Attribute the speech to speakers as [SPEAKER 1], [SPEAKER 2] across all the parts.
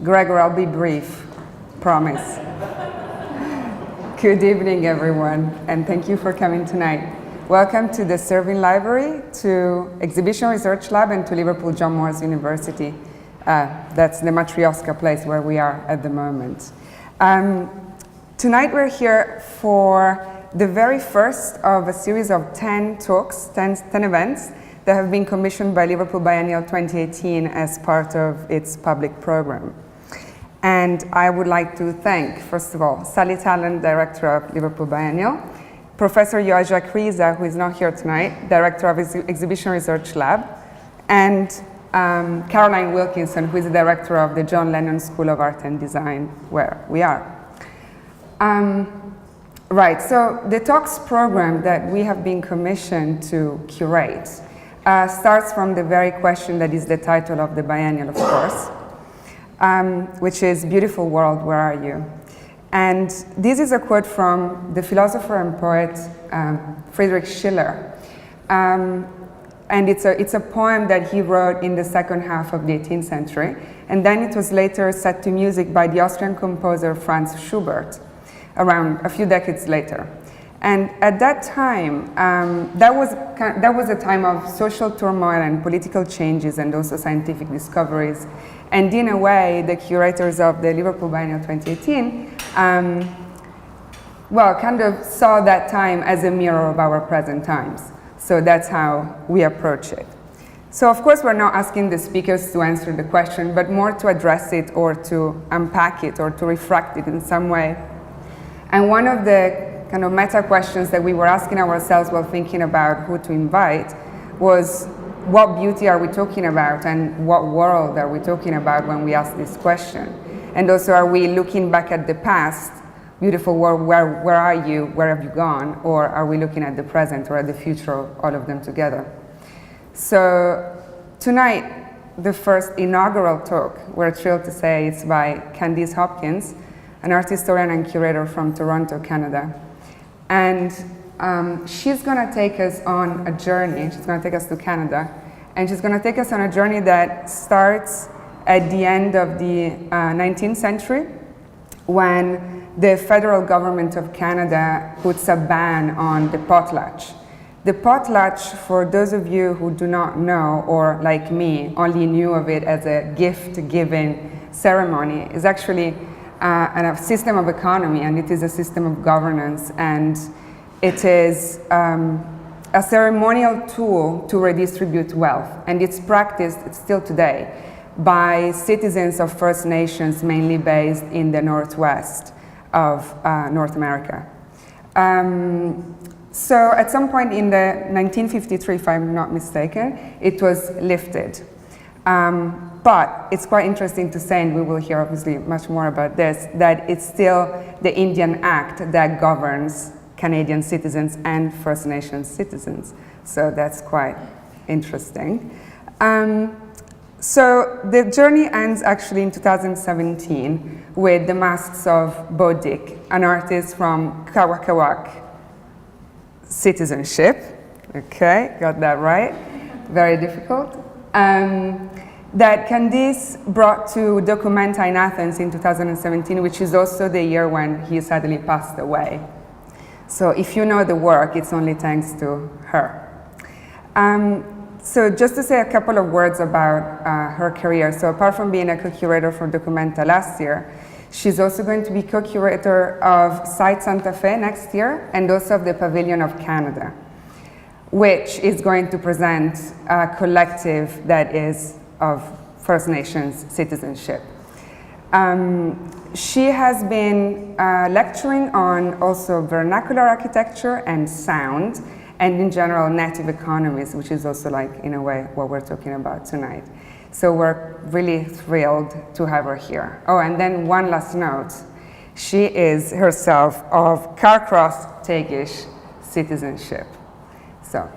[SPEAKER 1] Gregor, I'll be brief, promise. Good evening, everyone, and thank you for coming tonight. Welcome to the Serving Library, to Exhibition Research Lab, and to Liverpool John Moores University. That's the Matryoshka place where we are at the moment. Tonight we're here for the very first of a series of 10 talks, 10 events that have been commissioned by Liverpool Biennial 2018 as part of its public program. And I would like to thank, first of all, Sally Talent, Director of Liverpool Biennial, Professor Joaja Kriza, who is not here tonight, Director of Exhibition Research Lab, and Caroline Wilkinson, who is the Director of the John Lennon School of Art and Design, where we are. Right, so the talks program that we have been commissioned to curate starts from the very question that is the title of the biennial, of course, which is "Beautiful World, Where Are You?" And this is a quote from the philosopher and poet Friedrich Schiller. And it's a poem that he wrote in the second half of the 18th century, and then it was later set to music by the Austrian composer Franz Schubert, around a few decades later. And at that time, that was a time of social turmoil and political changes and also scientific discoveries. And in a way, the curators of the Liverpool Biennial 2018, kind of saw that time as a mirror of our present times. So that's how we approach it. So of course, we're not asking the speakers to answer the question, but more to address it or to unpack it or to refract it in some way. And one of the kind of meta questions that we were asking ourselves while thinking about who to invite was, what beauty are we talking about and what world are we talking about when we ask this question? And also, are we looking back at the past, beautiful world, where are you, where have you gone? Or are we looking at the present or at the future, all of them together? So tonight, the first inaugural talk, we're thrilled to say, it's by Candice Hopkins, an art historian and curator from Toronto, Canada. And she's going to take us on a journey. She's going to take us to Canada. And she's going to take us on a journey that starts at the end of the 19th century, when the federal government of Canada puts a ban on the potlatch. The potlatch, for those of you who do not know, or like me, only knew of it as a gift-giving ceremony, is actually a system of economy, and it is a system of governance, and it is a ceremonial tool to redistribute wealth, and it's practiced still today by citizens of First Nations, mainly based in the northwest of North America. So at some point in the 1953, if I'm not mistaken, it was lifted. But it's quite interesting to say, and we will hear obviously much more about this, that it's still the Indian Act that governs Canadian citizens and First Nations citizens. So that's quite interesting. So the journey ends actually in 2017 with the Masks of Beau Dick, an artist from Kawakawak citizenship. Okay, got that right. Very difficult. That Candice brought to Documenta in Athens in 2017, which is also the year when he sadly passed away. So if you know the work, it's only thanks to her. So just to say a couple of words about her career. So apart from being a co-curator for Documenta last year, she's also going to be co-curator of Site Santa Fe next year, and also of the Pavilion of Canada, which is going to present a collective that is of First Nations citizenship. She has been lecturing on also vernacular architecture and sound, and in general native economies, which is also like, in a way, what we're talking about tonight. So we're really thrilled to have her here. Oh, and then one last note. She is herself of Carcross Tagish citizenship. So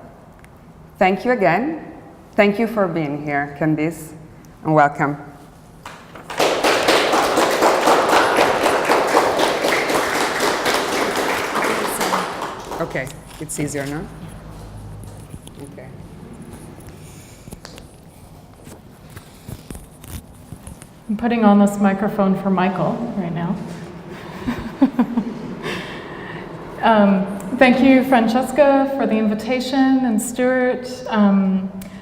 [SPEAKER 1] thank you again. Thank you for being here, Candice, and welcome. Okay, it's easier, no? Okay.
[SPEAKER 2] I'm putting on this microphone for Michael right now. Thank you, Francesca, for the invitation, and Stuart,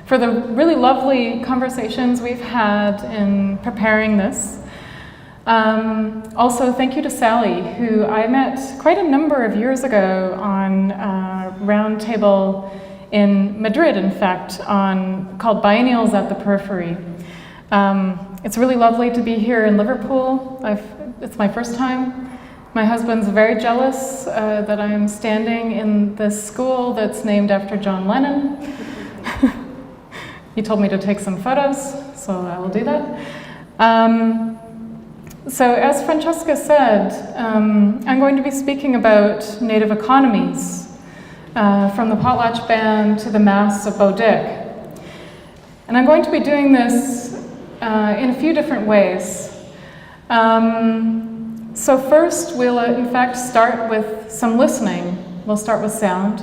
[SPEAKER 2] for the really lovely conversations we've had in preparing this. Also, thank you to Sally, who I met quite a number of years ago on a round table in Madrid, in fact, called Biennials at the Periphery. It's really lovely to be here in Liverpool. It's my first time. My husband's very jealous that I'm standing in this school that's named after John Lennon. He told me to take some photos, so I will do that. So as Francesca said, I'm going to be speaking about Native economies, from the Potlatch Ban to the Masks of Beau Dick. And I'm going to be doing this in a few different ways. So first, we'll in fact start with some listening. We'll start with sound.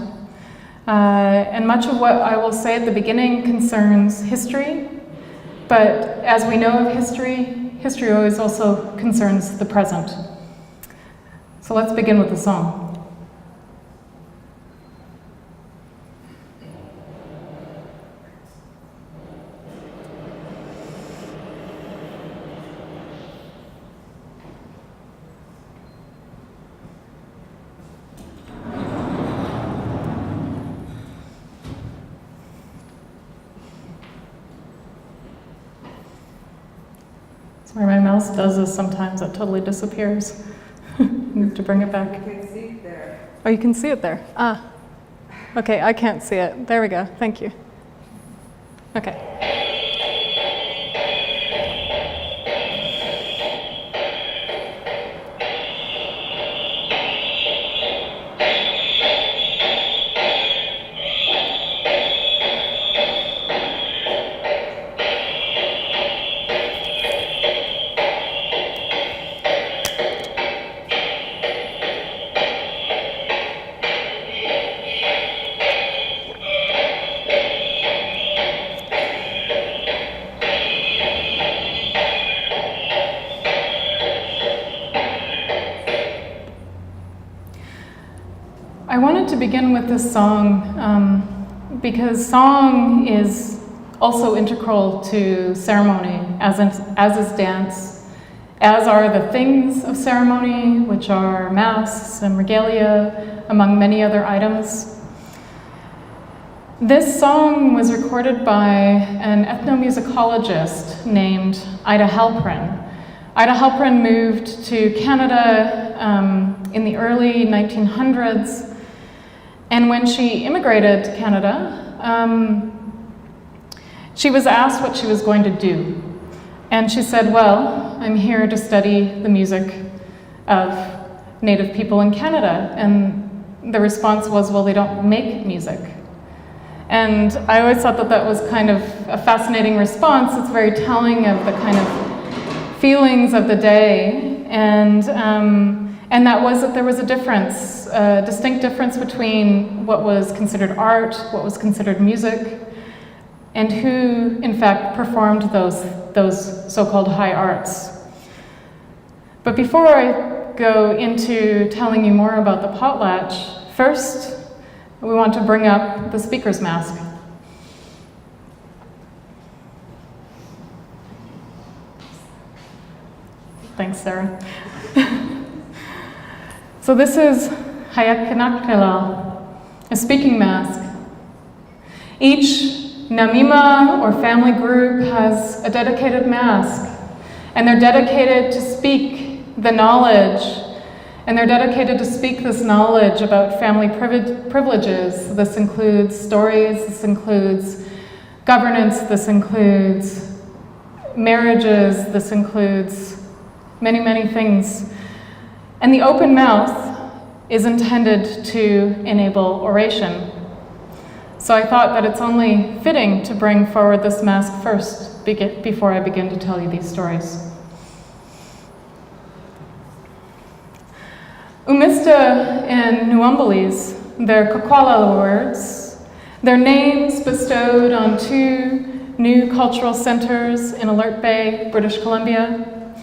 [SPEAKER 2] And much of what I will say at the beginning concerns history, but as we know of history, history always also concerns the present. So let's begin with the song. Sorry, my mouse does this sometimes, it totally disappears. Need to bring it back.
[SPEAKER 1] You can see it there.
[SPEAKER 2] Oh, you can see it there. Ah, okay, I can't see it. There we go, thank you. Okay. I wanted to begin with this song because song is also integral to ceremony, as is dance, as are the things of ceremony, which are masks and regalia, among many other items. This song was recorded by an ethnomusicologist named Ida Halprin. Ida Halprin moved to Canada in the early 1900s. And when she immigrated to Canada, she was asked what she was going to do. And she said, well, I'm here to study the music of Native people in Canada. And the response was, well, they don't make music. And I always thought that that was kind of a fascinating response. It's very telling of the kind of feelings of the day. And that was that there was a difference, a distinct difference between what was considered art, what was considered music, and who, in fact, performed those so-called high arts. But before I go into telling you more about the potlatch, first, we want to bring up the speaker's mask. Thanks, Sarah. So this is Hayakanakela, a speaking mask. Each Namima or family group has a dedicated mask, and they're dedicated to speak the knowledge, and they're dedicated to speak this knowledge about family privileges. This includes stories, this includes governance, this includes marriages, this includes many, many things. And the open mouth is intended to enable oration. So I thought that it's only fitting to bring forward this mask first before I begin to tell you these stories. Mista and Nuumbalis, their Kwakwala words, their names bestowed on two new cultural centers in Alert Bay, British Columbia.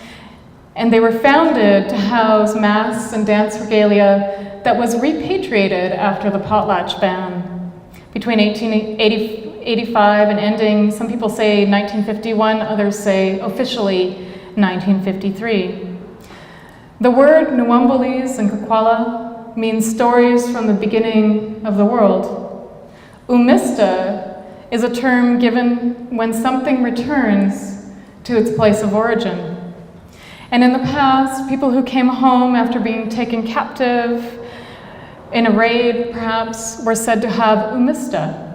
[SPEAKER 2] And they were founded to house masks and dance regalia that was repatriated after the Potlatch Ban between 1885 and ending, some people say 1951, others say officially 1953. The word Nuwambulis and Kakwala means stories from the beginning of the world. Mista is a term given when something returns to its place of origin. And in the past, people who came home after being taken captive in a raid, perhaps, were said to have Mista.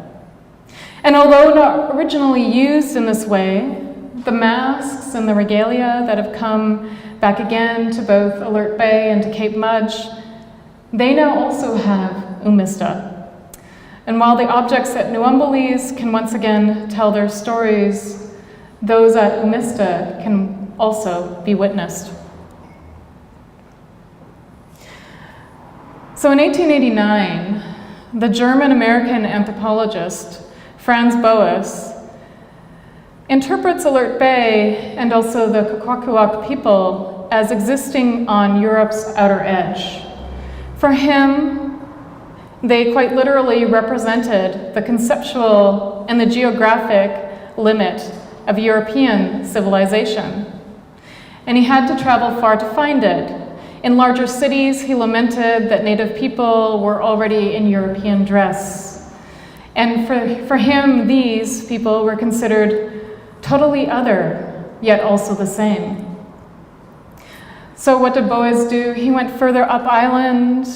[SPEAKER 2] And although not originally used in this way, the masks and the regalia that have come back again to both Alert Bay and to Cape Mudge, they now also have Mista. And while the objects at Nuwambulis can once again tell their stories, those at Mista can also be witnessed. So in 1889, the German-American anthropologist Franz Boas interprets Alert Bay and also the Kwakwaka'wakw people as existing on Europe's outer edge. For him, they quite literally represented the conceptual and the geographic limit of European civilization. And he had to travel far to find it. In larger cities, he lamented that native people were already in European dress. And for him, these people were considered totally other, yet also the same. So what did Boas do? He went further up island,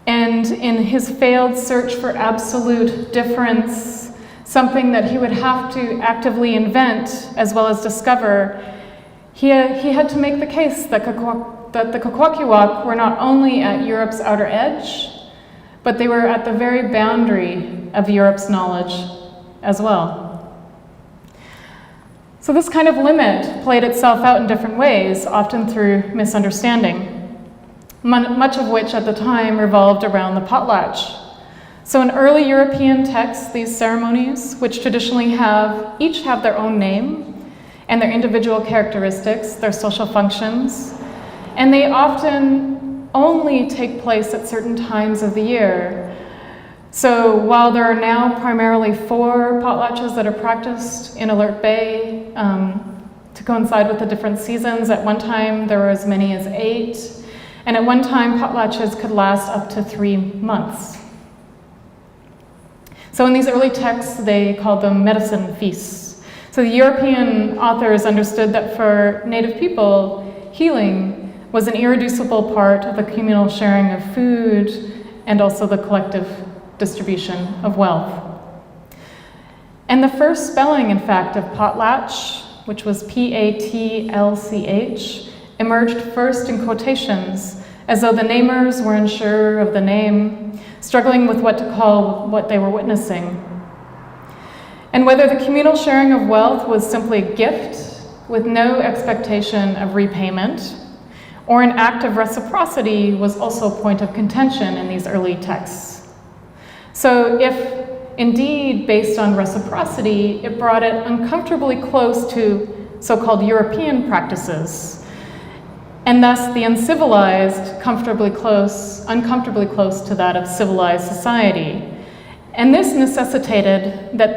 [SPEAKER 2] and in his failed search for absolute difference, something that he would have to actively invent as well as discover, he had to make the case that the Kwakwaka'wakw were not only at Europe's outer edge, but they were at the very boundary of Europe's knowledge as well. So this kind of limit played itself out in different ways, often through misunderstanding, much of which at the time revolved around the potlatch. So in early European texts, these ceremonies, which traditionally each have their own name and their individual characteristics, their social functions, and they often only take place at certain times of the year. So while there are now primarily 4 potlatches that are practiced in Alert Bay to coincide with the different seasons, at one time there were as many as 8, and at one time potlatches could last up to 3 months. So in these early texts, they called them medicine feasts. So the European authors understood that for Native people, healing was an irreducible part of the communal sharing of food and also the collective distribution of wealth. And the first spelling, in fact, of potlatch, which was P-A-T-L-C-H, emerged first in quotations, as though the namers were unsure of the name, struggling with what to call what they were witnessing. And whether the communal sharing of wealth was simply a gift with no expectation of repayment, or an act of reciprocity was also a point of contention in these early texts. So if indeed based on reciprocity, it brought it uncomfortably close to so-called European practices, and thus the uncivilized uncomfortably close to that of civilized society. And this necessitated that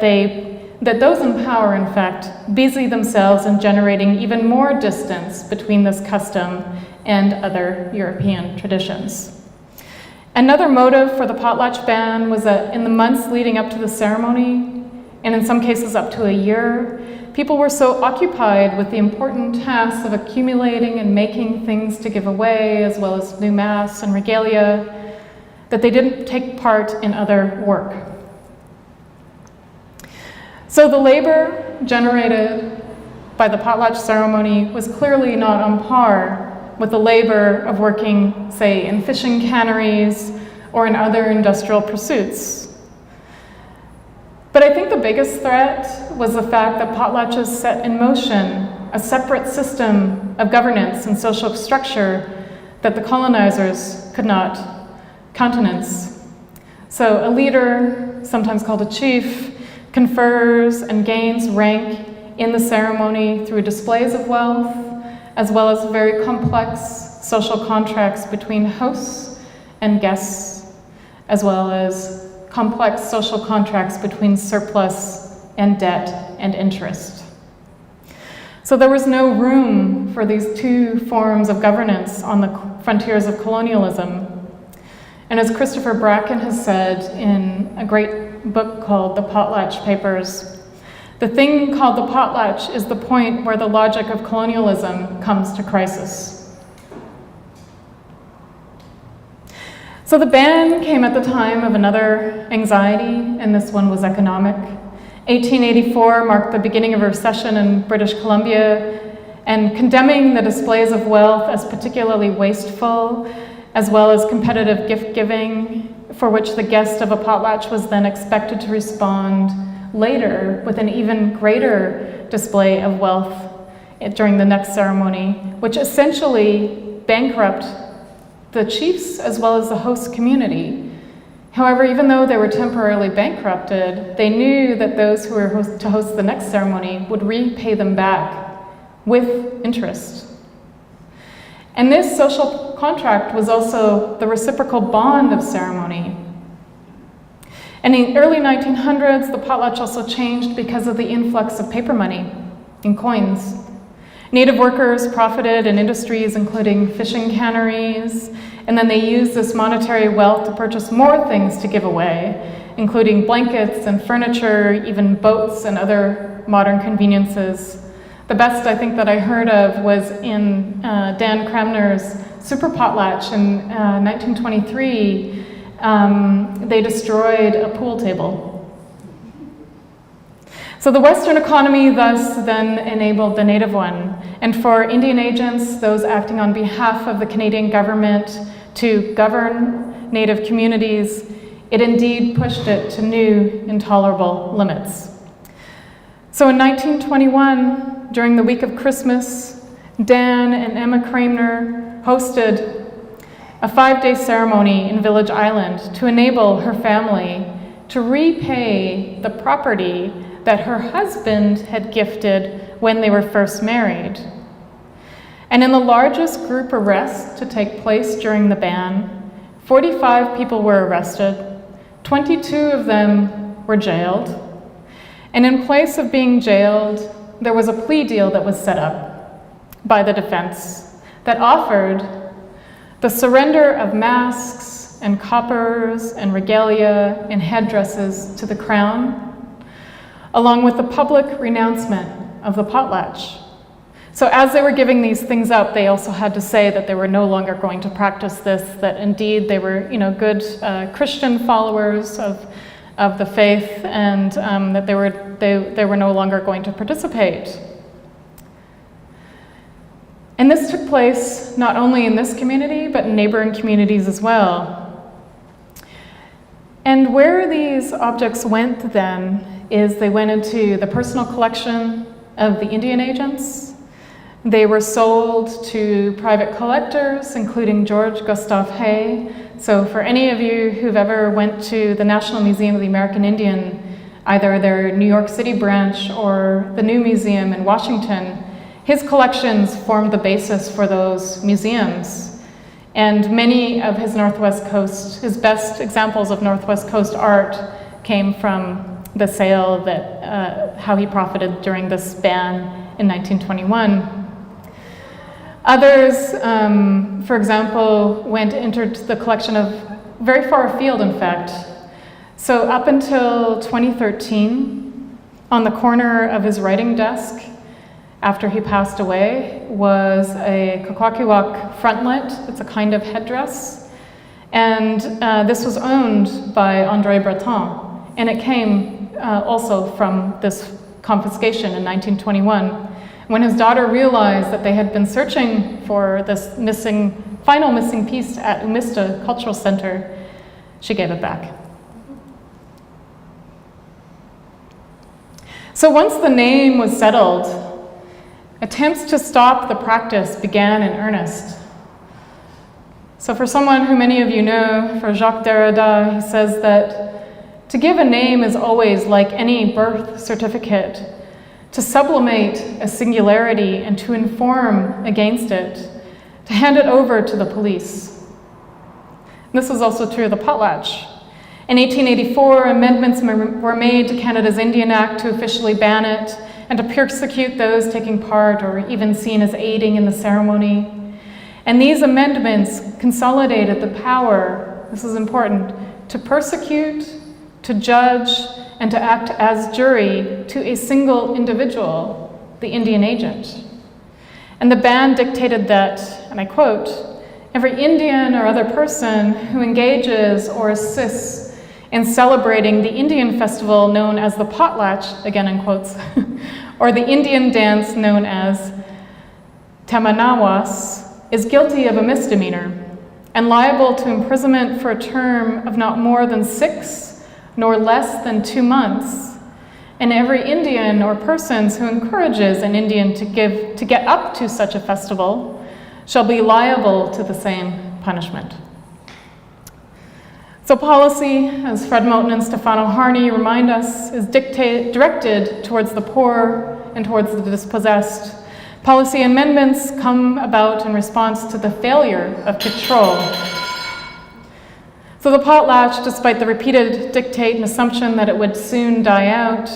[SPEAKER 2] those in power, in fact, busy themselves in generating even more distance between this custom and other European traditions. Another motive for the Potlatch Ban was that in the months leading up to the ceremony, and in some cases up to a year, people were so occupied with the important tasks of accumulating and making things to give away, as well as new masks and regalia, that they didn't take part in other work. So the labor generated by the potlatch ceremony was clearly not on par with the labor of working, say, in fishing canneries or in other industrial pursuits. But I think the biggest threat was the fact that potlatches set in motion a separate system of governance and social structure that the colonizers could not countenance. So a leader, sometimes called a chief, confers and gains rank in the ceremony through displays of wealth, as well as very complex social contracts between hosts and guests, as well as complex social contracts between surplus and debt and interest. So there was no room for these two forms of governance on the frontiers of colonialism. And as Christopher Bracken has said in a great book called The Potlatch Papers, the thing called the potlatch is the point where the logic of colonialism comes to crisis. So the ban came at the time of another anxiety, and this one was economic. 1884 marked the beginning of a recession in British Columbia, and condemning the displays of wealth as particularly wasteful, as well as competitive gift-giving, for which the guest of a potlatch was then expected to respond later with an even greater display of wealth during the next ceremony, which essentially bankrupt the chiefs as well as the host community. However, even though they were temporarily bankrupted, they knew that those who were to host the next ceremony would repay them back with interest. And this social contract was also the reciprocal bond of ceremony. And in the early 1900s, the potlatch also changed because of the influx of paper money in coins. Native workers profited in industries including fishing canneries, and then they used this monetary wealth to purchase more things to give away, including blankets and furniture, even boats and other modern conveniences. The best I think that I heard of was in Dan Cramner's Super Potlatch in 1923. They destroyed a pool table. So the Western economy thus then enabled the native one. And for Indian agents, those acting on behalf of the Canadian government to govern native communities, it indeed pushed it to new intolerable limits. So in 1921, during the week of Christmas, Dan and Emma Cramner hosted a 5-day ceremony in Village Island to enable her family to repay the property that her husband had gifted when they were first married. And in the largest group arrest to take place during the ban, 45 people were arrested, 22 of them were jailed, and in place of being jailed, there was a plea deal that was set up by the defense that offered the surrender of masks and coppers and regalia and headdresses to the crown, along with the public renouncement of the potlatch. So as they were giving these things up, they also had to say that they were no longer going to practice this, that indeed they were, good Christian followers of the faith, and that they were no longer going to participate. And this took place not only in this community, but in neighboring communities as well. And where these objects went then is they went into the personal collection of the Indian agents. They were sold to private collectors, including George Gustav Hay. So for any of you who've ever went to the National Museum of the American Indian, either their New York City branch or the new museum in Washington, his collections formed the basis for those museums. And many of his his best examples of Northwest Coast art came from the sale that, how he profited during this ban in 1921. Others, for example, entered the collection of very far afield, in fact. So up until 2013, on the corner of his writing desk, after he passed away, was a Kwakwaka'wakw frontlet. It's a kind of headdress. And this was owned by André Breton. And it came also from this confiscation in 1921. When his daughter realized that they had been searching for this final missing piece at Mista Cultural Center, she gave it back. So once the name was settled, attempts to stop the practice began in earnest. So for someone who many of you know, for Jacques Derrida, he says that To give a name is always, like any birth certificate, to sublimate a singularity and to inform against it, to hand it over to the police. This was also true of the potlatch. In 1884, amendments were made to Canada's Indian Act to officially ban it and to persecute those taking part or even seen as aiding in the ceremony. And these amendments consolidated the power, this is important, to persecute, to judge, and to act as jury to a single individual, the Indian agent. And the ban dictated that, and I quote, "Every Indian or other person who engages or assists in celebrating the Indian festival known as the potlatch," again in quotes, or the Indian dance known as tamanawas, is guilty of a misdemeanor and liable to imprisonment for a term of not more than 6 nor less than 2 months. And every Indian or persons who encourages an Indian to get up to such a festival shall be liable to the same punishment. So policy, as Fred Moten and Stefano Harney remind us, is directed towards the poor and towards the dispossessed. Policy amendments come about in response to the failure of control. So the potlatch, despite the repeated dictate and assumption that it would soon die out,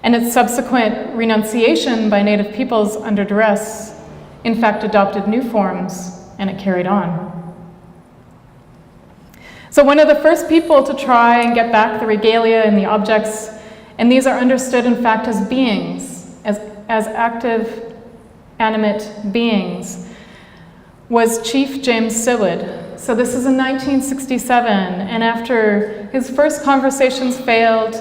[SPEAKER 2] and its subsequent renunciation by Native peoples under duress, in fact adopted new forms, and it carried on. So one of the first people to try and get back the regalia and the objects, and these are understood in fact as beings, as active, animate beings, was Chief James Seward. So this is in 1967, and after his first conversations failed,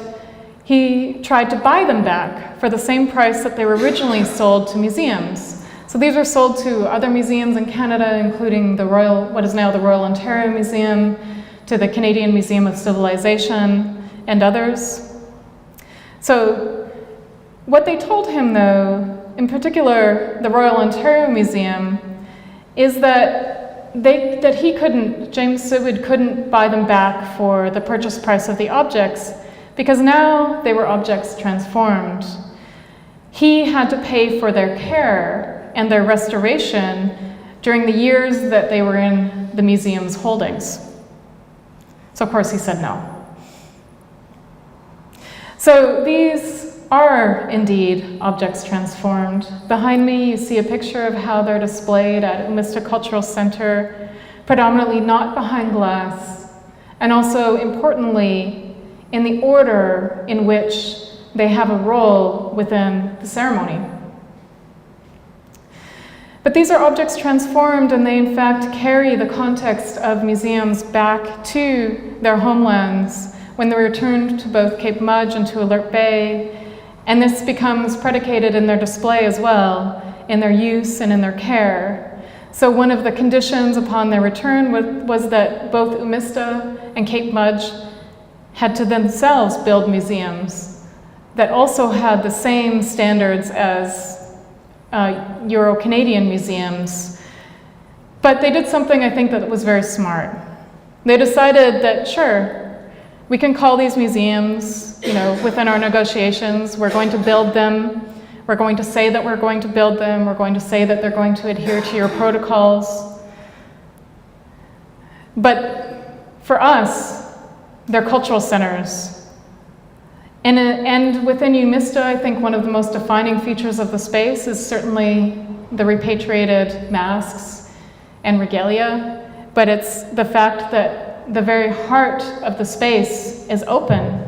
[SPEAKER 2] he tried to buy them back for the same price that they were originally sold to museums. So these were sold to other museums in Canada, including what is now the Royal Ontario Museum, to the Canadian Museum of Civilization, and others. So what they told him, though, in particular the Royal Ontario Museum, is that James Seward couldn't buy them back for the purchase price of the objects because now they were objects transformed. He had to pay for their care and their restoration during the years that they were in the museum's holdings. So of course he said no. So these are indeed objects transformed. Behind me you see a picture of how they're displayed at Mista Cultural Center, predominantly not behind glass, and also importantly in the order in which they have a role within the ceremony. But these are objects transformed, and they in fact carry the context of museums back to their homelands when they returned to both Cape Mudge and to Alert Bay. And this becomes predicated in their display as well, in their use and in their care. So one of the conditions upon their return was that both Mista and Cape Mudge had to themselves build museums that also had the same standards as Euro-Canadian museums. But they did something I think that was very smart. They decided that, sure, we can call these museums, within our negotiations, we're going to build them, we're going to say that we're going to build them, we're going to say that they're going to adhere to your protocols. But for us, they're cultural centers. And within Mista, I think one of the most defining features of the space is certainly the repatriated masks and regalia, but it's the fact that the very heart of the space is open.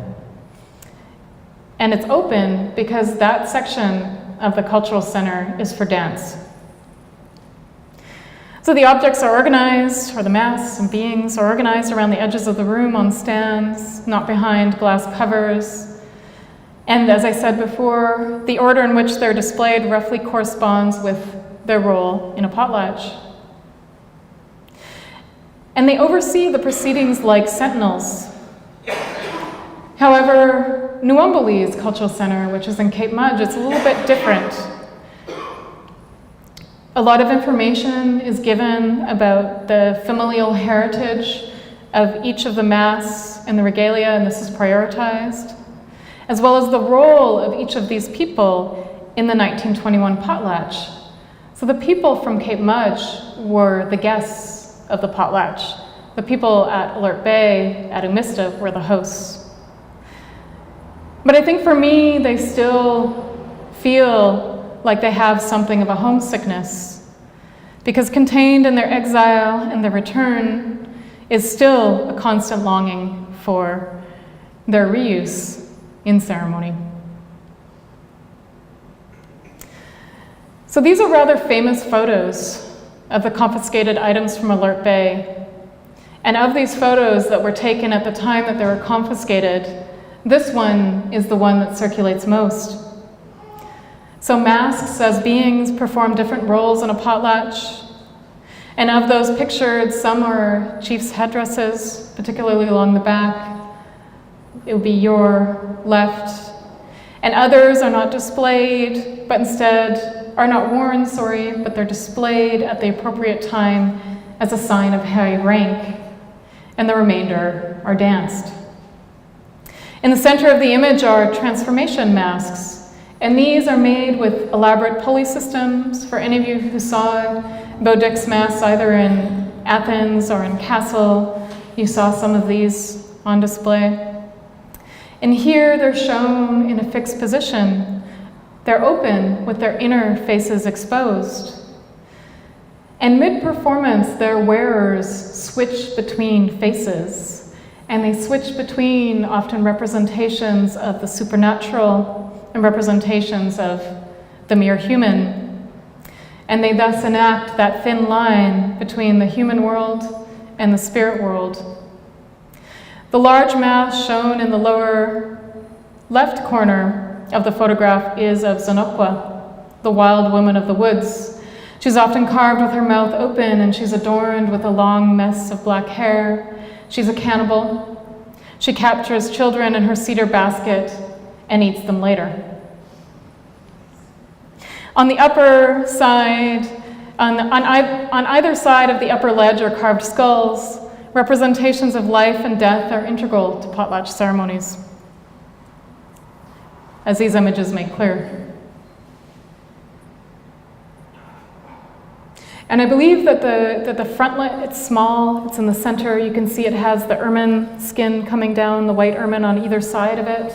[SPEAKER 2] And it's open because that section of the cultural center is for dance. So the objects are organized, or the masks and beings are organized around the edges of the room on stands, not behind glass covers. And as I said before, the order in which they're displayed roughly corresponds with their role in a potlatch. And they oversee the proceedings like sentinels. However, Nuumbali's Cultural Center, which is in Cape Mudge, it's a little bit different. A lot of information is given about the familial heritage of each of the masks and the regalia, and this is prioritized, as well as the role of each of these people in the 1921 potlatch. So the people from Cape Mudge were the guests of the potlatch. The people at Alert Bay, at Mista, were the hosts. But I think for me, they still feel like they have something of a homesickness, because contained in their exile and their return is still a constant longing for their reuse in ceremony. So these are rather famous photos of the confiscated items from Alert Bay. And of these photos that were taken at the time that they were confiscated, this one is the one that circulates most. So masks as beings perform different roles in a potlatch. And of those pictured, some are chief's headdresses, particularly along the back. It would be your left. And others are not displayed, but instead are not worn, but they're displayed at the appropriate time as a sign of high rank. And the remainder are danced. In the center of the image are transformation masks, and these are made with elaborate pulley systems. For any of you who saw Beau Dick's masks either in Athens or in Kassel, you saw some of these on display. And here they're shown in a fixed position. They're open with their inner faces exposed. And mid-performance, their wearers switch between faces, and they switch between often representations of the supernatural and representations of the mere human. And they thus enact that thin line between the human world and the spirit world. The large mask shown in the lower left corner of the photograph is of Zonokwa, the wild woman of the woods. She's often carved with her mouth open, and she's adorned with a long mess of black hair. She's a cannibal. She captures children in her cedar basket and eats them later. On the upper side, on either side of the upper ledge are carved skulls. Representations of life and death are integral to potlatch ceremonies, as these images make clear. And I believe that the frontlet, it's small, it's in the center. You can see it has the ermine skin coming down, the white ermine on either side of it.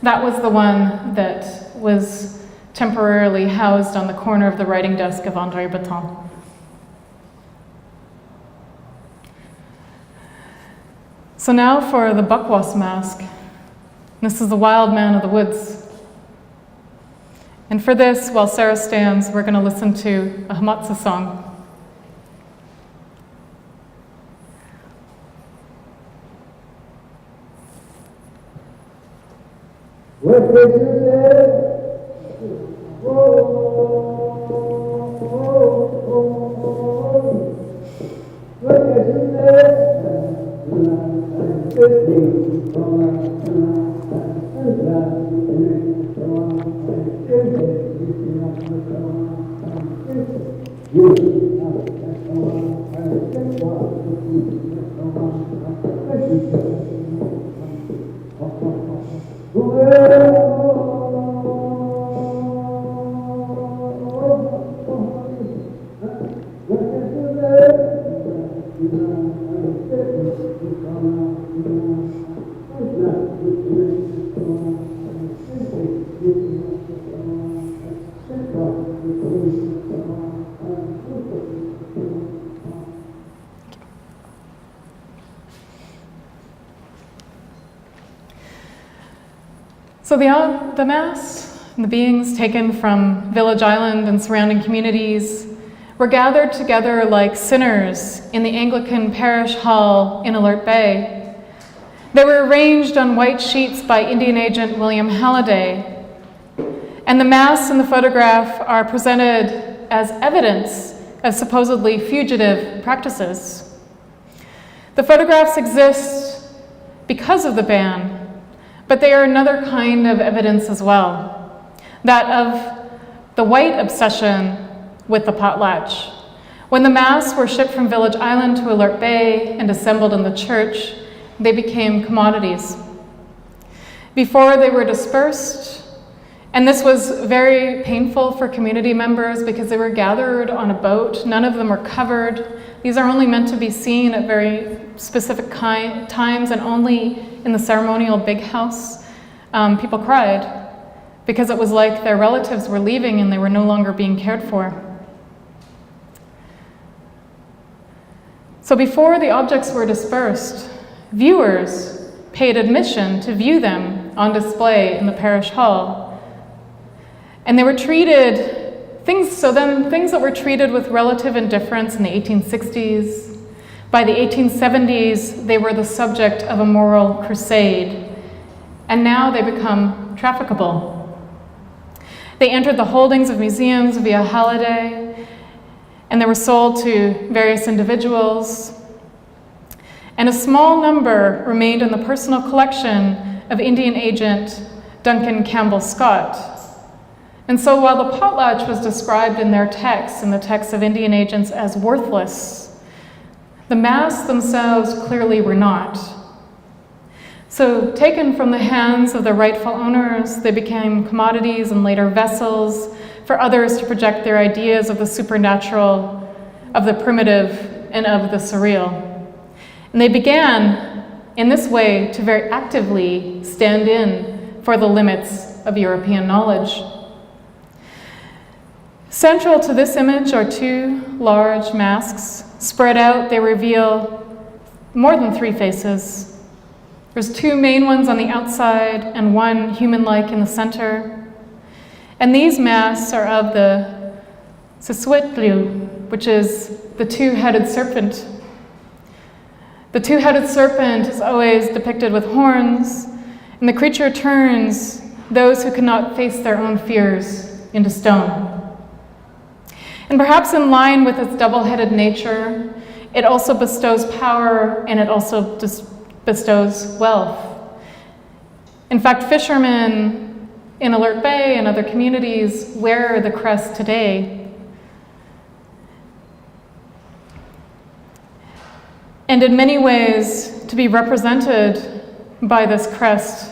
[SPEAKER 2] That was the one that was temporarily housed on the corner of the writing desk of André Breton. So now for the Bakwas mask. This is the wild man of the woods. And for this, while Sarah stands, we're going to listen to a Hamatsa song. So the mass and the beings taken from Village Island and surrounding communities were gathered together like sinners in the Anglican parish hall in Alert Bay. They were arranged on white sheets by Indian agent William Halliday. And the mass and the photograph are presented as evidence of supposedly fugitive practices. The photographs exist because of the ban, but they are another kind of evidence as well, that of the white obsession with the potlatch, When the masks were shipped from Village Island to Alert Bay and assembled in the church, they became commodities. Before they were dispersed, and this was very painful for community members because they were gathered on a boat. None of them were covered. These are only meant to be seen at very specific times and only in the ceremonial big house. People cried because it was like their relatives were leaving and they were no longer being cared for. So before the objects were dispersed, viewers paid admission to view them on display in the parish hall. And they were treated, things that were treated with relative indifference in the 1860s. By the 1870s, they were the subject of a moral crusade. And now they become trafficable. They entered the holdings of museums via holiday, and they were sold to various individuals. And a small number remained in the personal collection of Indian agent Duncan Campbell Scott. And so while the potlatch was described in their texts, in the texts of Indian agents, as worthless, the masks themselves clearly were not. So taken from the hands of the rightful owners, they became commodities and later vessels for others to project their ideas of the supernatural, of the primitive, and of the surreal. And they began, in this way, to very actively stand in for the limits of European knowledge. Central to this image are two large masks. Spread out, they reveal more than three faces. There's two main ones on the outside and one human-like in the center. And these masks are of the Siswitliu, which is the two-headed serpent. The two-headed serpent is always depicted with horns, and the creature turns those who cannot face their own fears into stone. And perhaps in line with its double-headed nature, it also bestows power and it also bestows wealth. In fact, fishermen in Alert Bay and other communities wear the crest today. And in many ways, to be represented by this crest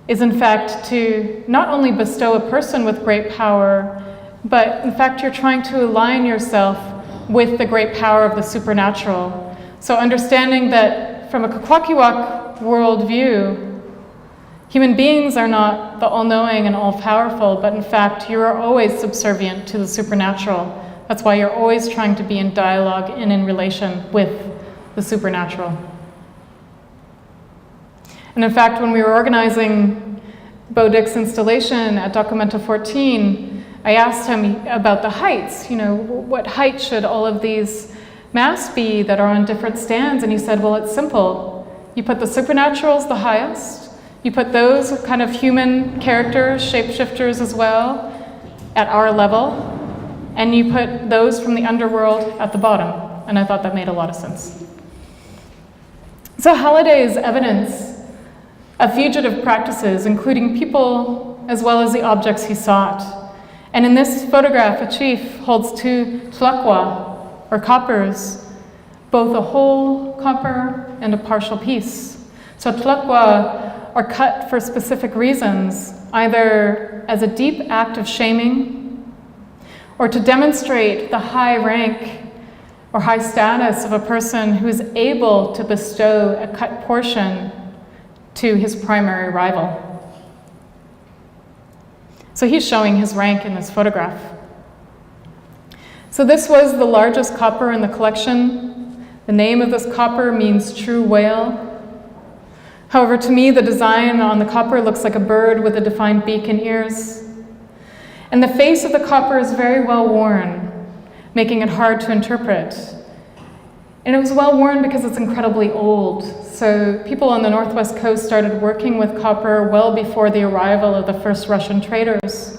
[SPEAKER 2] is in fact to not only bestow a person with great power, but in fact, you're trying to align yourself with the great power of the supernatural. So understanding that from a Kwakwaka'wakw worldview, human beings are not the all-knowing and all-powerful, but in fact, you are always subservient to the supernatural. That's why you're always trying to be in dialogue and in relation with the supernatural. And in fact, when we were organizing Beau Dick's installation at Documenta 14, I asked him about the heights. What height should all of these masks be that are on different stands? And he said, well, it's simple. You put the supernaturals the highest. You put those kind of human characters, shapeshifters as well, at our level. And you put those from the underworld at the bottom. And I thought that made a lot of sense. So Halliday is evidence of fugitive practices, including people as well as the objects he sought. And in this photograph, a chief holds two tlakwa, or coppers, both a whole copper and a partial piece. So tlakwa are cut for specific reasons, either as a deep act of shaming or to demonstrate the high rank or high status of a person who is able to bestow a cut portion to his primary rival. So he's showing his rank in this photograph. So this was the largest copper in the collection. The name of this copper means true whale. However, to me, the design on the copper looks like a bird with a defined beak and ears. And the face of the copper is very well worn, making it hard to interpret. And it was well worn because it's incredibly old. So people on the northwest coast started working with copper well before the arrival of the first Russian traders.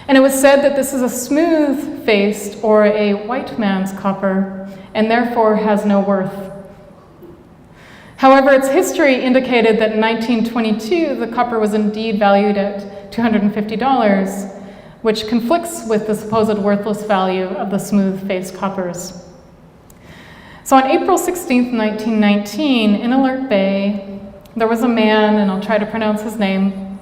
[SPEAKER 2] And it was said that this is a smooth-faced or a white man's copper, and therefore has no worth. However, its history indicated that in 1922, the copper was indeed valued at $250, which conflicts with the supposed worthless value of the smooth-faced coppers. So on April 16th, 1919, in Alert Bay, there was a man, and I'll try to pronounce his name,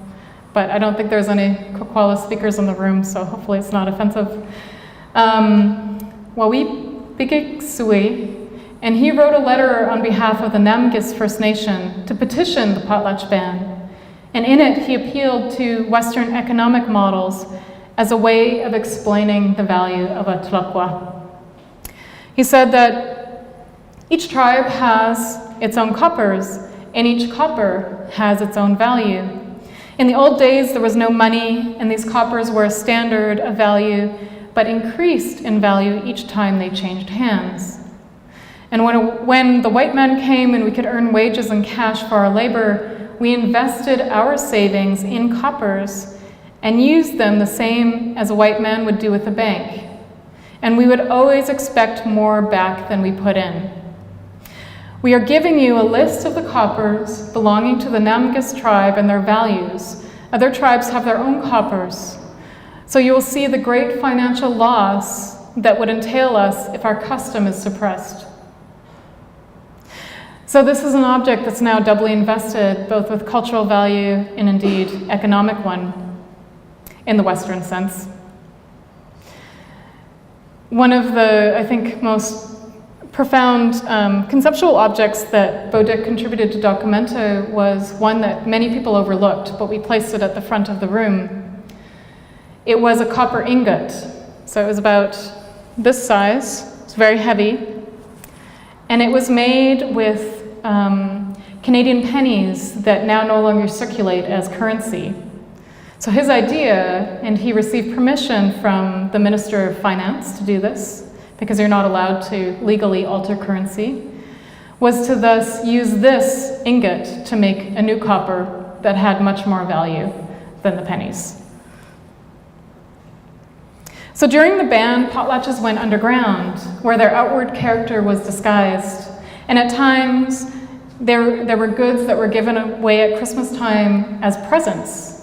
[SPEAKER 2] but I don't think there's any Kwakwala speakers in the room, so hopefully it's not offensive. Wawi Bigik Sui, and he wrote a letter on behalf of the Namgis First Nation to petition the Potlatch Ban. And in it, he appealed to Western economic models as a way of explaining the value of a tlakwa. He said that each tribe has its own coppers, and each copper has its own value. In the old days, there was no money, and these coppers were a standard of value, but increased in value each time they changed hands. And when the white man came and we could earn wages and cash for our labor, we invested our savings in coppers and used them the same as a white man would do with a bank. And we would always expect more back than we put in. We are giving you a list of the coppers belonging to the Namgis tribe and their values. Other tribes have their own coppers. So you will see the great financial loss that would entail us if our custom is suppressed. So this is an object that's now doubly invested, both with cultural value and indeed economic one, in the Western sense. One of the, I think, most profound conceptual objects that Beau Dick contributed to Documento was one that many people overlooked, but we placed it at the front of the room. It was a copper ingot. So it was about this size. It's very heavy. And it was made with Canadian pennies that now no longer circulate as currency. So his idea, and he received permission from the Minister of Finance to do this, because you're not allowed to legally alter currency, was to thus use this ingot to make a new copper that had much more value than the pennies. So during the ban, potlatches went underground, where their outward character was disguised. And at times, there were goods that were given away at Christmas time as presents.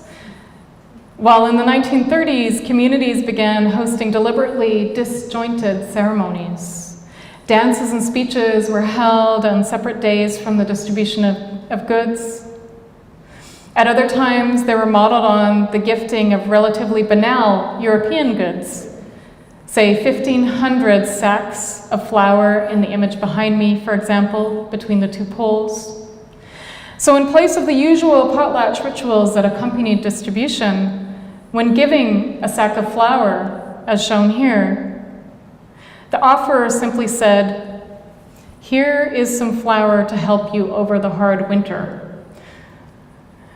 [SPEAKER 2] While in the 1930s, communities began hosting deliberately disjointed ceremonies. Dances and speeches were held on separate days from the distribution of goods. At other times, they were modeled on the gifting of relatively banal European goods. Say 1,500 sacks of flour in the image behind me, for example, between the two poles. So in place of the usual potlatch rituals that accompanied distribution, when giving a sack of flour, as shown here, the offerer simply said, "Here is some flour to help you over the hard winter."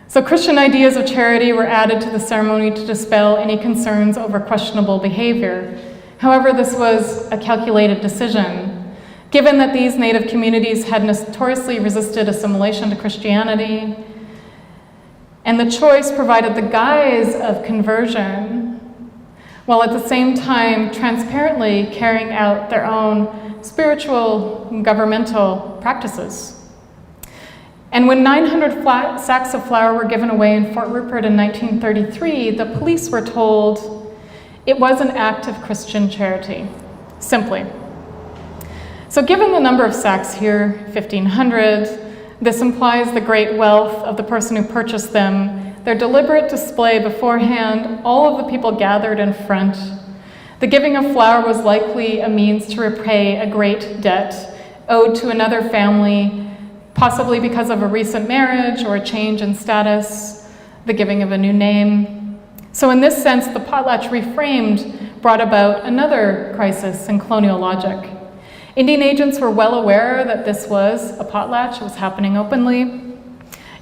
[SPEAKER 2] So Christian ideas of charity were added to the ceremony to dispel any concerns over questionable behavior. However, this was a calculated decision, given that these Native communities had notoriously resisted assimilation to Christianity, and the choice provided the guise of conversion, while at the same time transparently carrying out their own spiritual and governmental practices. And when 900 sacks of flour were given away in Fort Rupert in 1933, the police were told it was an act of Christian charity, simply. So given the number of sacks here, 1,500, this implies the great wealth of the person who purchased them, their deliberate display beforehand, all of the people gathered in front. The giving of flour was likely a means to repay a great debt owed to another family, possibly because of a recent marriage or a change in status, the giving of a new name. So in this sense, the potlatch reframed brought about another crisis in colonial logic. Indian agents were well aware that this was a potlatch, it was happening openly,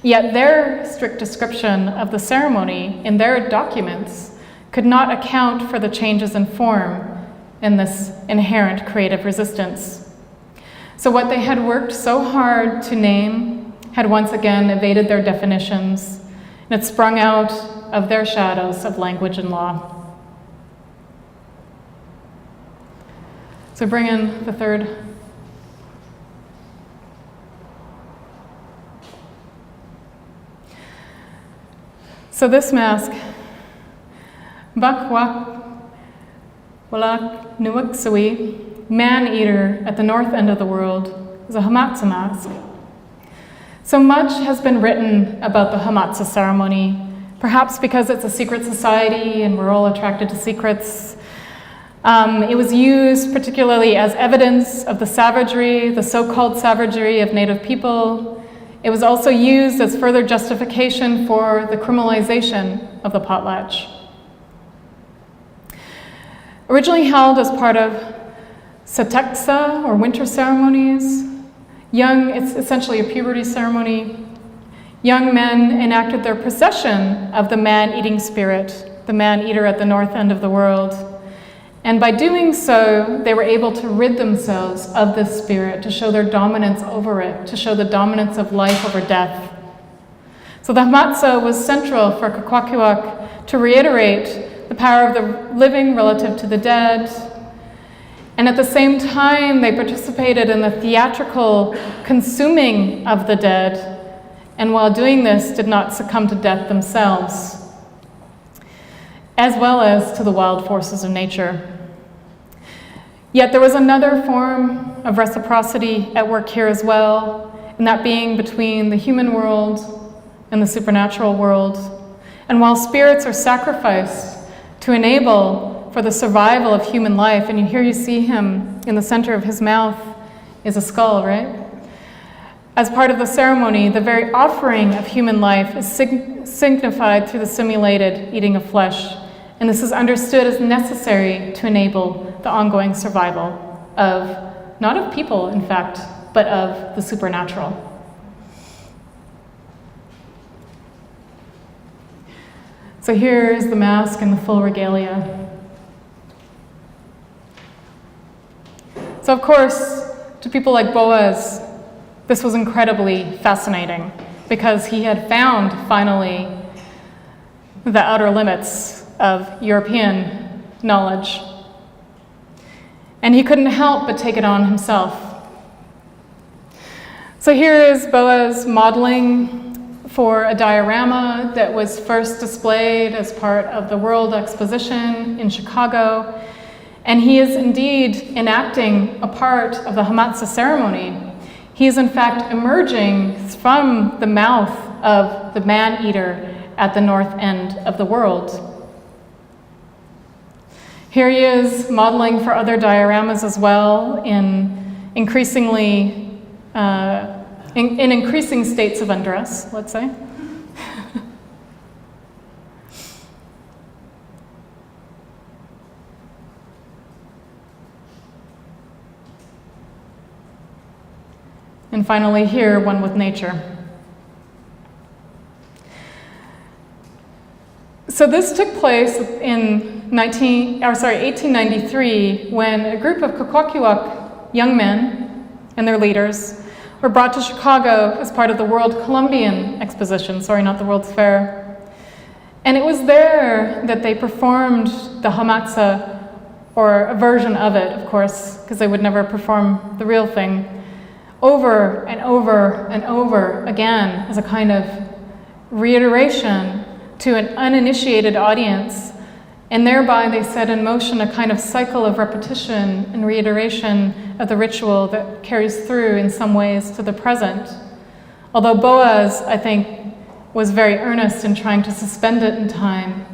[SPEAKER 2] yet their strict description of the ceremony in their documents could not account for the changes in form and this inherent creative resistance. So what they had worked so hard to name had once again evaded their definitions, and it sprung out of their shadows of language and law. So bring in the third. So this mask Bakwak Walak Nuiksui, man-eater at the north end of the world, is a Hamatsa mask. So much has been written about the Hamatsa ceremony, perhaps because it's a secret society and we're all attracted to secrets. It was used particularly as evidence of the savagery, the so-called savagery of Native people. It was also used as further justification for the criminalization of the potlatch. Originally held as part of Sateksa, or winter ceremonies, it's essentially a puberty ceremony. Young men enacted their procession of the man-eating spirit, the man-eater at the north end of the world. And by doing so, they were able to rid themselves of this spirit, to show their dominance over it, to show the dominance of life over death. So the Hamatsa was central for Kwakwaka'wakw to reiterate the power of the living relative to the dead. And at the same time, they participated in the theatrical consuming of the dead, and while doing this, did not succumb to death themselves, as well as to the wild forces of nature. Yet there was another form of reciprocity at work here as well, and that being between the human world and the supernatural world. And while spirits are sacrificed to enable for the survival of human life, and you see him in the center of his mouth is a skull, right? As part of the ceremony, the very offering of human life is signified through the simulated eating of flesh. And this is understood as necessary to enable the ongoing survival of, not of people, in fact, but of the supernatural. So here is the mask in the full regalia. So of course, to people like Boaz, this was incredibly fascinating because he had found, finally, the outer limits of European knowledge. And he couldn't help but take it on himself. So here is Boaz modeling for a diorama that was first displayed as part of the World Exposition in Chicago. And he is indeed enacting a part of the Hamatsa ceremony. He is in fact emerging from the mouth of the man-eater at the north end of the world. Here he is modeling for other dioramas as well in increasing states of undress, let's say. And finally here, one with nature. So this took place in 1893 when a group of Kwakwaka'wakw young men and their leaders were brought to Chicago as part of the World Columbian Exposition, not the World's Fair. And it was there that they performed the Hamatsa, or a version of it, of course, because they would never perform the real thing, over and over and over again as a kind of reiteration to an uninitiated audience, and thereby they set in motion a kind of cycle of repetition and reiteration of the ritual that carries through in some ways to the present. Although Boaz, I think, was very earnest in trying to suspend it in time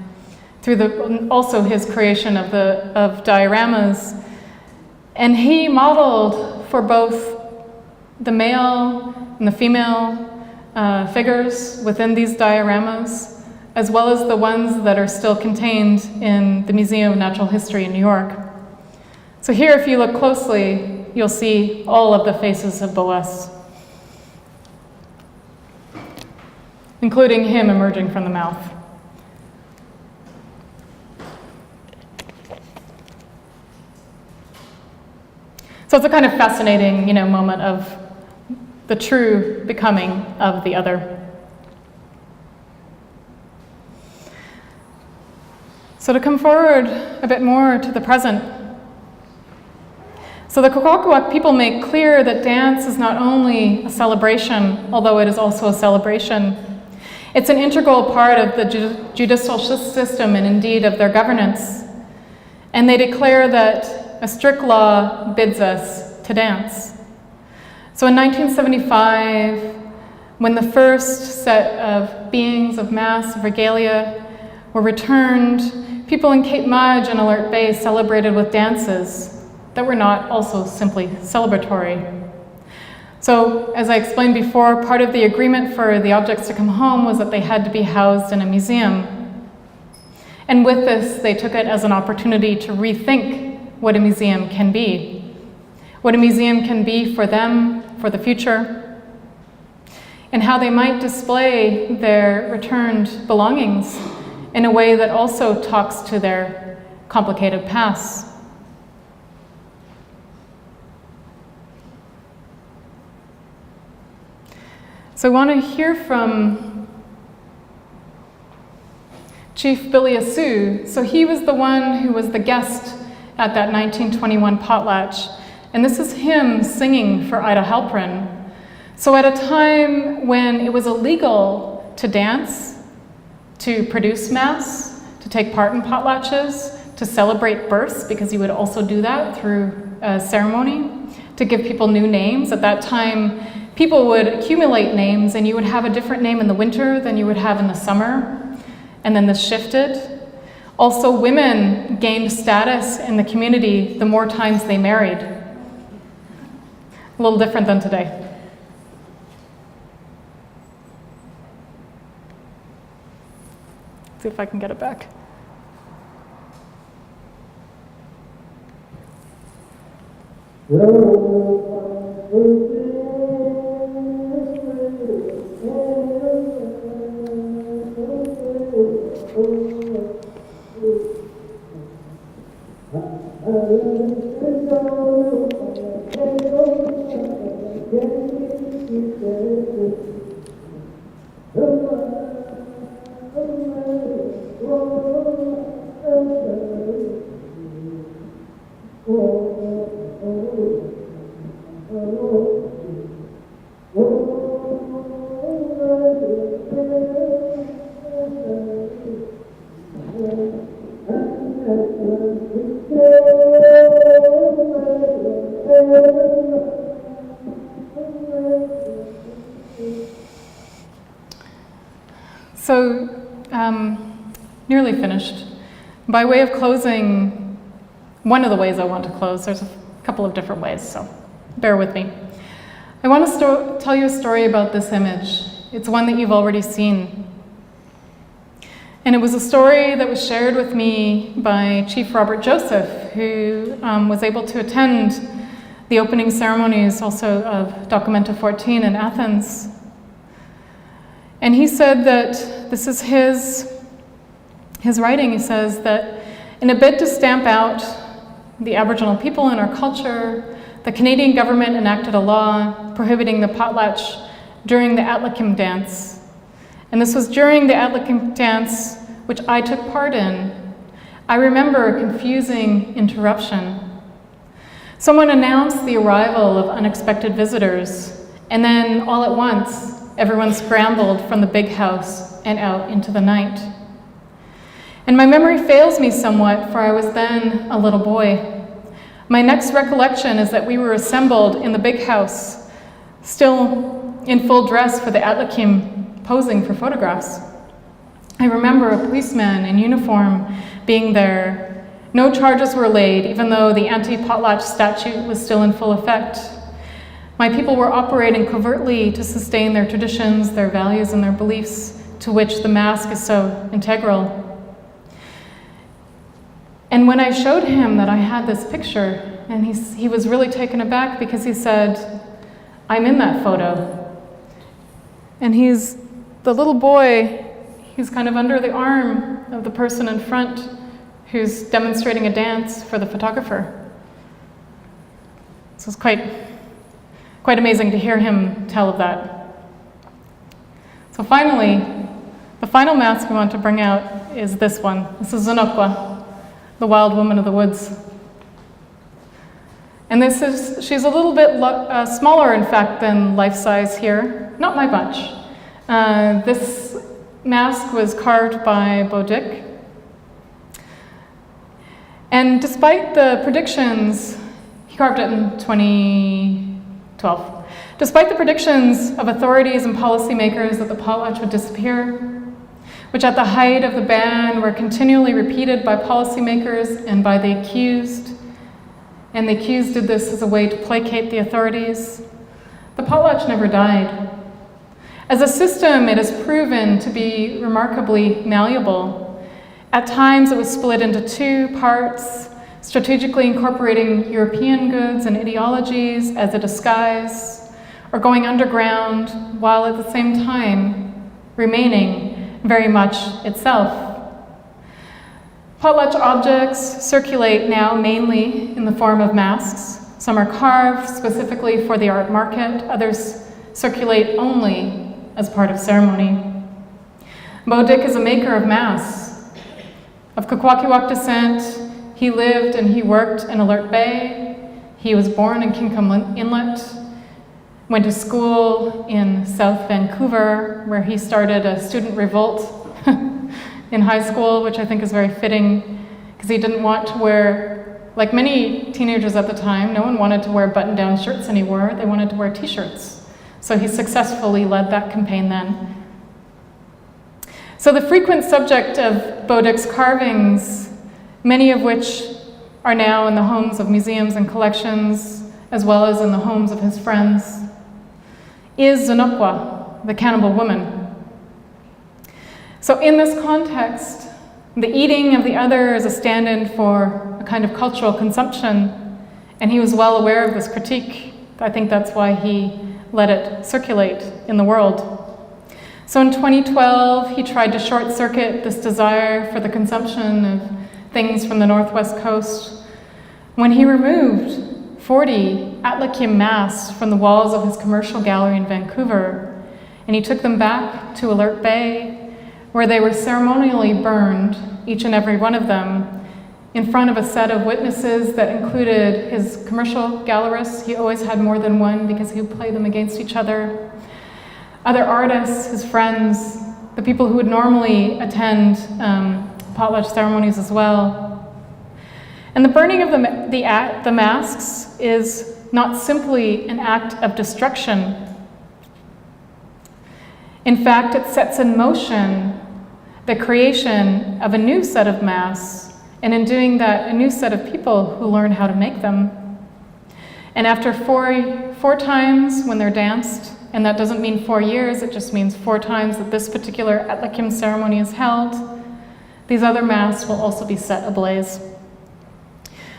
[SPEAKER 2] through also his creation of dioramas. And he modeled for both the male and the female figures within these dioramas, as well as the ones that are still contained in the Museum of Natural History in New York. So here, if you look closely, you'll see all of the faces of Boaz, including him emerging from the mouth. So it's a kind of fascinating, moment of the true becoming of the other. So to come forward a bit more to the present. So the Kwakwaka'wakw people make clear that dance is not only a celebration, although it is also a celebration. It's an integral part of the judicial system and indeed of their governance. And they declare that a strict law bids us to dance. So in 1975, when the first set of beings of mass of regalia were returned, people in Cape Madge and Alert Bay celebrated with dances that were not also simply celebratory. So, as I explained before, part of the agreement for the objects to come home was that they had to be housed in a museum. And with this, they took it as an opportunity to rethink what a museum can be. What a museum can be for them, for the future, and how they might display their returned belongings in a way that also talks to their complicated past. So I want to hear from Chief Billy Asu. So he was the one who was the guest at that 1921 potlatch. And this is him singing for Ida Halprin. So at a time when it was illegal to dance, to produce masks, to take part in potlatches, to celebrate births, because you would also do that through a ceremony, to give people new names. At that time, people would accumulate names, and you would have a different name in the winter than you would have in the summer, and then this shifted. Also, women gained status in the community the more times they married. A little different than today. See if I can get it back. So, nearly finished. By way of closing, one of the ways I want to close, there's a couple of different ways, so bear with me. I want to tell you a story about this image. It's one that you've already seen. And it was a story that was shared with me by Chief Robert Joseph, who was able to attend the opening ceremonies also of Documenta 14 in Athens. And he said that, this is his writing, he says that in a bid to stamp out the Aboriginal people in our culture, the Canadian government enacted a law prohibiting the potlatch during the Atlakim dance. And this was during the Atlakim dance, which I took part in. I remember a confusing interruption. Someone announced the arrival of unexpected visitors, and then all at once, everyone scrambled from the big house and out into the night. And my memory fails me somewhat, for I was then a little boy. My next recollection is that we were assembled in the big house, still in full dress for the Atlakim, posing for photographs. I remember a policeman in uniform being there. No charges were laid, even though the anti-potlatch statute was still in full effect. My people were operating covertly to sustain their traditions, their values, and their beliefs, to which the mask is so integral. And when I showed him that I had this picture, and he was really taken aback because he said, "I'm in that photo." And he's the little boy, he's kind of under the arm of the person in front who's demonstrating a dance for the photographer. So it's quite amazing to hear him tell of that. So finally, the final mask we want to bring out is this one. This is Zinokwa, the wild woman of the woods. And she's a little bit smaller, in fact, than life size here. Not by much. This mask was carved by Beau Dick. And despite the predictions, he carved it in 2012. Despite the predictions of authorities and policymakers that the potlatch would disappear, which at the height of the ban were continually repeated by policymakers and by the accused, and the accused did this as a way to placate the authorities, the potlatch never died. As a system, it has proven to be remarkably malleable. At times, it was split into two parts, strategically incorporating European goods and ideologies as a disguise, or going underground, while at the same time remaining very much itself. Potlatch objects circulate now mainly in the form of masks. Some are carved specifically for the art market, others circulate only as part of ceremony. Beau Dick is a maker of masks. Of Kwakwaka'wakw descent, he lived and he worked in Alert Bay. He was born in Kincombe Inlet, went to school in South Vancouver, where he started a student revolt in high school, which I think is very fitting, because he didn't want to wear, like many teenagers at the time, no one wanted to wear button-down shirts anymore, they wanted to wear t-shirts. So he successfully led that campaign then. So the frequent subject of Beau Dick's carvings, many of which are now in the homes of museums and collections, as well as in the homes of his friends, is Zinukwa, the cannibal woman. So in this context, the eating of the other is a stand-in for a kind of cultural consumption, and he was well aware of this critique. I think that's why he let it circulate in the world. So in 2012, he tried to short-circuit this desire for the consumption of things from the Northwest Coast when he removed 40 LJMU masks from the walls of his commercial gallery in Vancouver, and he took them back to Alert Bay, where they were ceremonially burned, each and every one of them, in front of a set of witnesses that included his commercial gallerists. He always had more than one because he would play them against each other. Other artists, his friends, the people who would normally attend potlatch ceremonies as well. And the burning of the masks is not simply an act of destruction. In fact, it sets in motion the creation of a new set of masks, and in doing that, a new set of people who learn how to make them. And after four times when they're danced, and that doesn't mean 4 years, it just means 4 times that this particular LJMU ceremony is held, these other masks will also be set ablaze.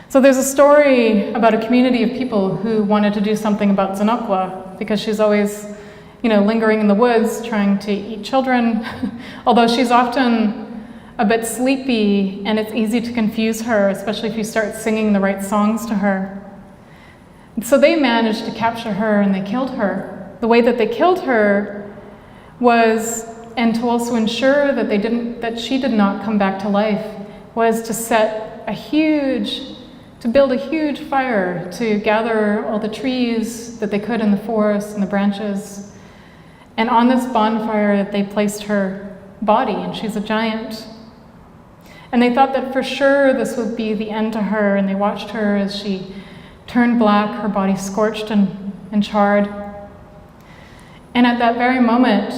[SPEAKER 2] So there's a story about a community of people who wanted to do something about Zinukwa, because she's always, lingering in the woods trying to eat children, although she's often a bit sleepy and it's easy to confuse her, especially if you start singing the right songs to her. So they managed to capture her and they killed her. The way that they killed her was, and to also ensure that she did not come back to life, was to build a huge fire to gather all the trees that they could in the forest and the branches. And on this bonfire, they placed her body, and she's a giant. And they thought that for sure this would be the end to her, and they watched her as she turned black, her body scorched and charred. And at that very moment,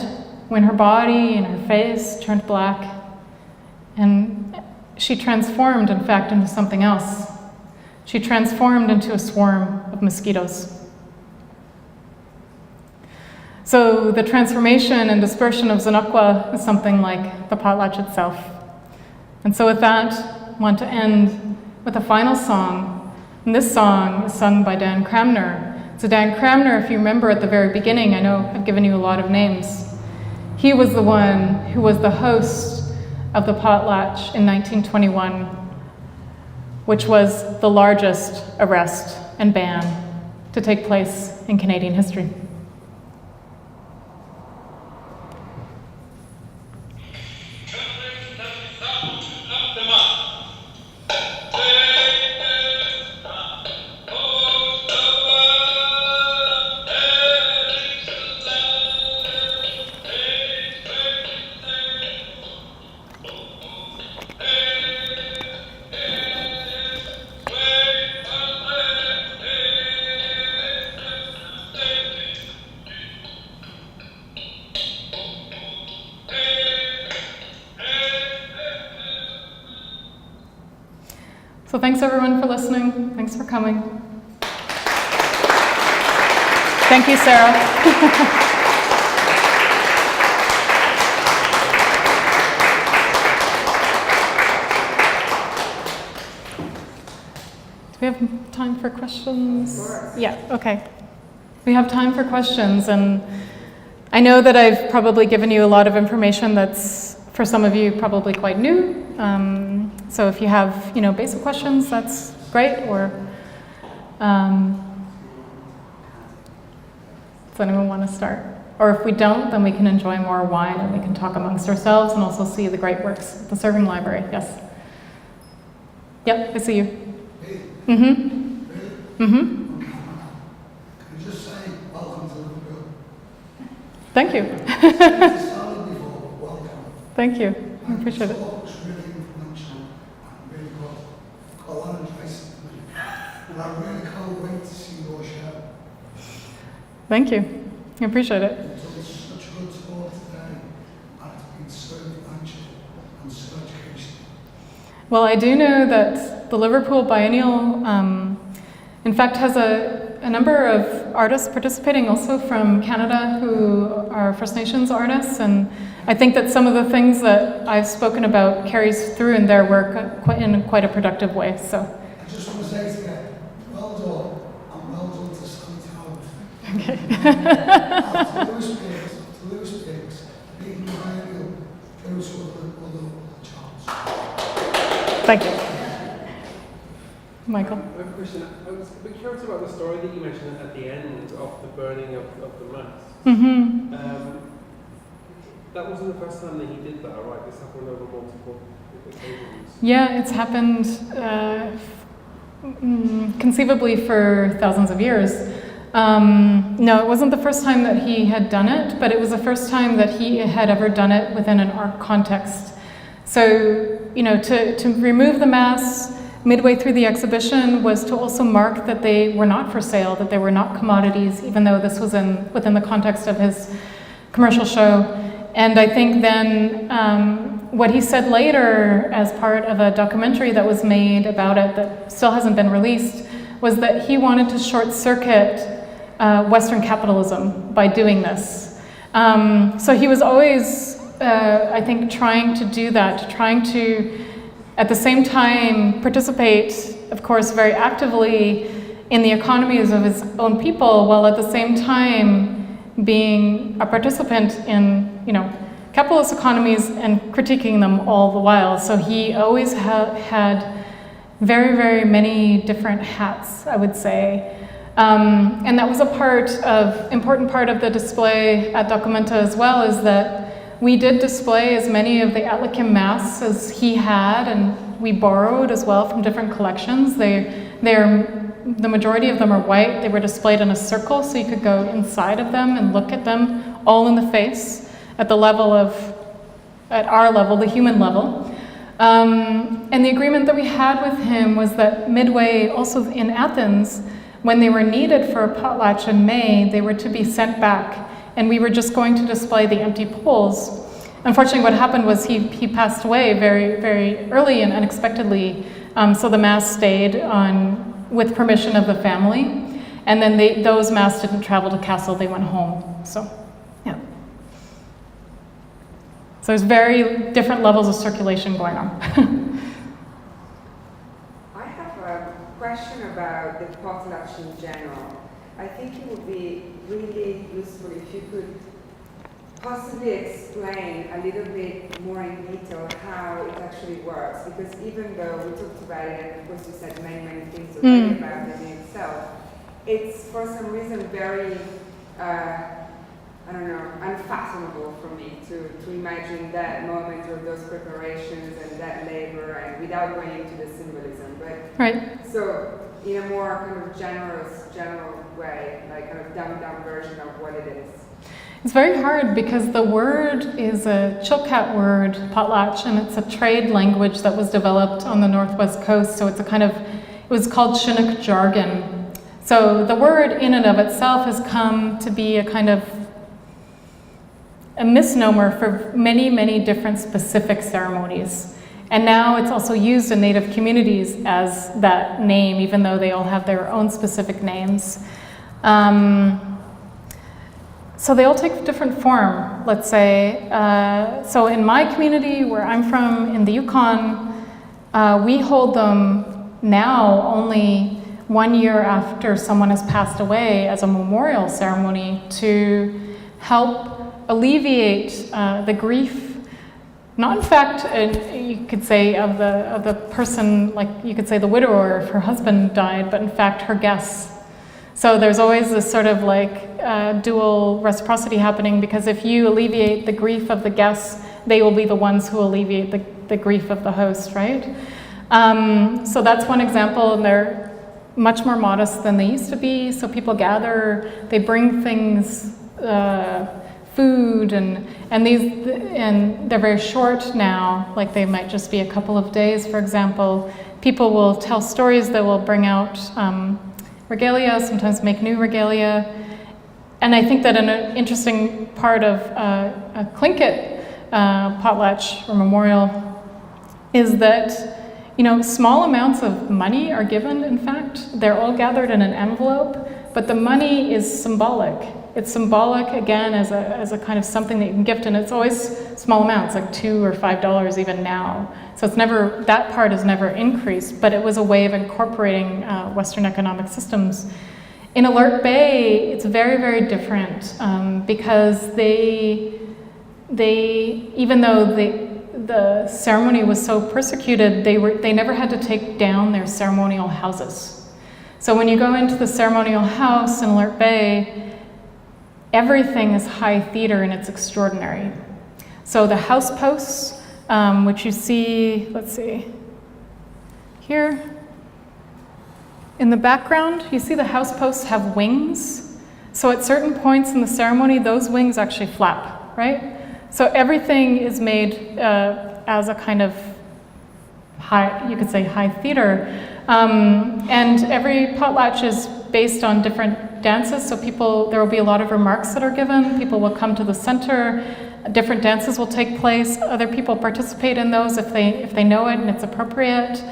[SPEAKER 2] when her body and her face turned black, and she transformed, in fact, into something else. She transformed into a swarm of mosquitoes. So the transformation and dispersion of Zinukwa is something like the potlatch itself. And so with that, I want to end with a final song. And this song is sung by Dan Cramner. So Dan Cramner, if you remember at the very beginning, I know I've given you a lot of names. He was the one who was the host of the potlatch in 1921, which was the largest arrest and ban to take place in Canadian history. So thanks everyone for listening. Thanks for coming. Thank you, Sarah. Do we have time for questions? Yeah, okay. We have time for questions, and I know that I've probably given you a lot of information that's, for some of you, probably quite new. So if you have, basic questions, that's great. Or does anyone want to start? Or if we don't, then we can enjoy more wine and we can talk amongst ourselves and also see the great works at the Serving Library. Yes. Yep, I see you. Mm-hmm. Mm-hmm. Thank you. Thank you. I appreciate it. Thank you. I appreciate it. Well, I do know that the Liverpool Biennial, in fact, has a number of artists participating also from Canada who are First Nations artists, and I think that some of the things that I've spoken about carries through in their work in quite a productive way. So.
[SPEAKER 3] I just want to say to you, well done, and well done to Sally Towers.
[SPEAKER 2] Okay.
[SPEAKER 3] After Lewis Pigs, being the Biennial, there was other chance.
[SPEAKER 2] Thank you. Michael?
[SPEAKER 4] I have a question. I was a bit curious about the story that you mentioned at the end of the burning of the masks.
[SPEAKER 2] Mm-hmm.
[SPEAKER 4] That wasn't the first time that he did that, right? This happened over multiple occasions.
[SPEAKER 2] Yeah, it's happened conceivably for thousands of years. No, it wasn't the first time that he had done it, but it was the first time that he had ever done it within an art context. So, to remove the masks midway through the exhibition was to also mark that they were not for sale, that they were not commodities, even though this was within the context of his commercial show. And I think then what he said later as part of a documentary that was made about it that still hasn't been released was that he wanted to short circuit Western capitalism by doing this. So he was always, I think, trying to do that, trying to at the same time participate, of course, very actively in the economies of his own people, while at the same time being a participant in, capitalist economies and critiquing them all the while. So he always had very, very many different hats, I would say. And that was important part of the display at Documenta as well, is that we did display as many of the Atlakim masks as he had, and we borrowed as well from different collections. The majority of them are white. They were displayed in a circle, so you could go inside of them and look at them all in the face at our level, the human level. And the agreement that we had with him was that midway, also in Athens, when they were needed for a potlatch in May, they were to be sent back, and we were just going to display the empty poles. Unfortunately, what happened was he passed away very, very early and unexpectedly, so the masks stayed on with permission of the family, and then those masks didn't travel to Kassel, they went home, so, yeah. So there's very different levels of circulation going on.
[SPEAKER 1] I have a question about the potlatch in general. I think it would be really useful if you could possibly explain a little bit more in detail how it actually works, because even though we talked about it, and of course you said many, many things already about it in itself, it's for some reason very, unfathomable for me to imagine that moment or those preparations and that labor, and without going into the symbolism. But
[SPEAKER 2] right.
[SPEAKER 1] So in a more kind of general way, like kind of dumbed down version of what it is.
[SPEAKER 2] It's very hard because the word is a Chilkat word, potlatch, and it's a trade language that was developed on the northwest coast. So it was called Chinook jargon. So the word in and of itself has come to be a kind of a misnomer for many, many different specific ceremonies. And now it's also used in Native communities as that name, even though they all have their own specific names. So they all take different form, let's say. So in my community, where I'm from, in the Yukon, we hold them now only 1 year after someone has passed away as a memorial ceremony to help alleviate the grief. Not in fact, you could say of the person, like you could say the widower if her husband died, but in fact her guests. So there's always this sort of like dual reciprocity happening, because if you alleviate the grief of the guests, they will be the ones who alleviate the grief of the host, right? So that's one example, and they're much more modest than they used to be. So people gather, they bring things, food, and they're very short now, like they might just be a couple of days, for example. People will tell stories, they will bring out regalia, sometimes make new regalia. And I think that an interesting part of a Tlingit potlatch or memorial is that, you know, small amounts of money are given, in fact. They're all gathered in an envelope, but the money is symbolic. It's symbolic, again, as a kind of something that you can gift, and it's always small amounts, like $2 or $5 even now. So it's never, that part is never increased, but it was a way of incorporating Western economic systems. In Alert Bay, it's very, very different, because they even though the ceremony was so persecuted, they never had to take down their ceremonial houses. So when you go into the ceremonial house in Alert Bay, everything is high theater and it's extraordinary. So the house posts, which you see, let's see, here in the background, you see the house posts have wings. So at certain points in the ceremony, those wings actually flap, right? So everything is made as a kind of high, you could say high theater. And every potlatch is based on different dances, so there will be a lot of remarks that are given. People will come to the center, different dances will take place, other people participate in those if they know it and it's appropriate.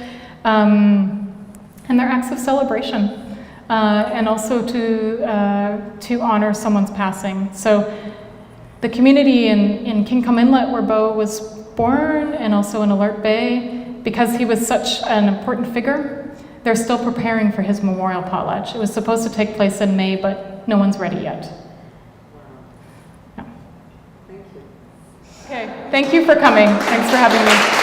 [SPEAKER 2] And they're acts of celebration, and also to honor someone's passing. So the community in King Come Inlet, where Beau was born, and also in Alert Bay, because he was such an important figure, they're still preparing for his memorial potlatch. It was supposed to take place in May, but no one's ready yet. Yeah.
[SPEAKER 1] Thank you.
[SPEAKER 2] Okay, thank you for coming. Thanks for having me.